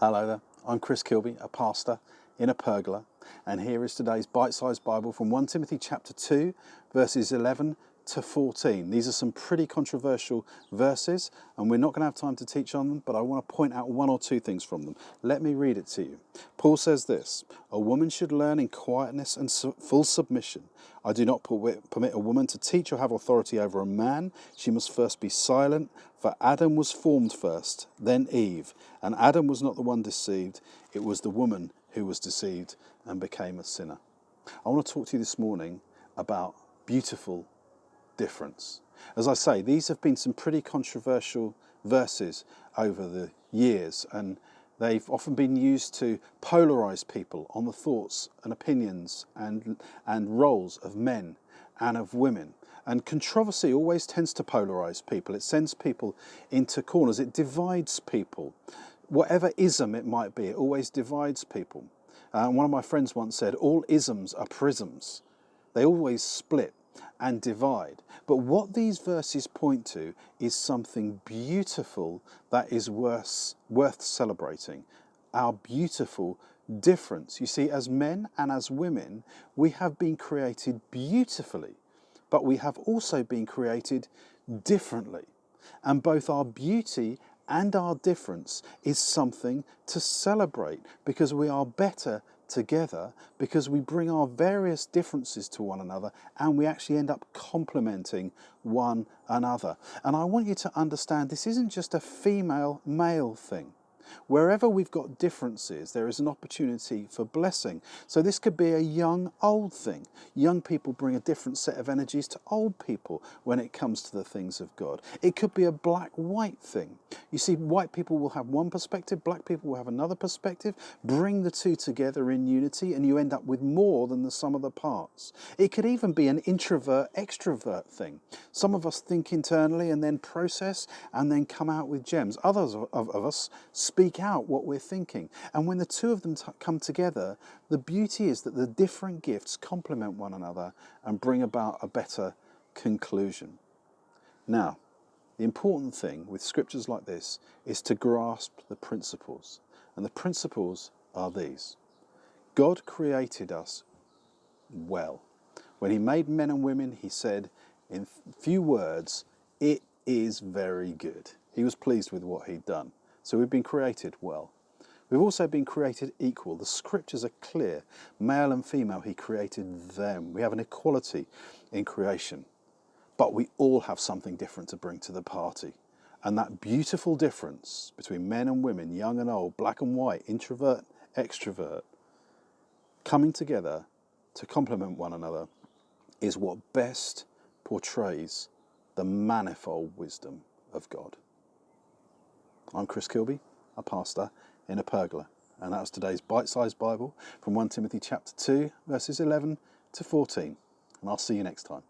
Hello there, I'm Chris Kilby, a pastor in a pergola, and here is today's bite-sized Bible from 1 Timothy chapter 2, verses 11 to 14. These are some pretty controversial verses, and we're not going to have time to teach on them, but I want to point out one or two things from them. Let me read it to you. Paul says this: "A woman should learn in quietness and full submission. I do not permit a woman to teach or have authority over a man. She must first be silent, for Adam was formed first, then Eve. And Adam was not the one deceived, it was the woman who was deceived and became a sinner." I want to talk to you this morning about beautiful difference. As I say, these have been some pretty controversial verses over the years, and they've often been used to polarize people on the thoughts and opinions and roles of men and of women. And controversy always tends to polarize people. It sends people into corners. It divides people. Whatever ism it might be, it always divides people. One of my friends once said, all isms are prisms. They always split and divide. But what these verses point to is something beautiful that is worth celebrating. Our beautiful difference. You see, as men and as women, we have been created beautifully, but we have also been created differently. And both our beauty and our difference is something to celebrate, because we are better together, because we bring our various differences to one another and we actually end up complementing one another. And I want you to understand, this isn't just a female-male thing. Wherever we've got differences, there is an opportunity for blessing. So this could be a young-old thing. Young people bring a different set of energies to old people when it comes to the things of God. It could be a black-white thing. You see, white people will have one perspective, black people will have another perspective. Bring the two together in unity and you end up with more than the sum of the parts. It could even be an introvert-extrovert thing. Some of us think internally and then process and then come out with gems. Others of us speak out what we're thinking. And when the two of them come together, the beauty is that the different gifts complement one another and bring about a better conclusion. Now, the important thing with scriptures like this is to grasp the principles. And the principles are these. God created us well. When he made men and women, he said in few words, "It is very good." He was pleased with what he'd done. So we've been created well. We've also been created equal. The scriptures are clear. Male and female, he created them. We have an equality in creation. But we all have something different to bring to the party. And that beautiful difference between men and women, young and old, black and white, introvert, extrovert, coming together to complement one another is what best portrays the manifold wisdom of God. I'm Chris Kilby, a pastor in a pergola, and that was today's bite-sized Bible from 1 Timothy chapter 2, verses 11 to 14. And I'll see you next time.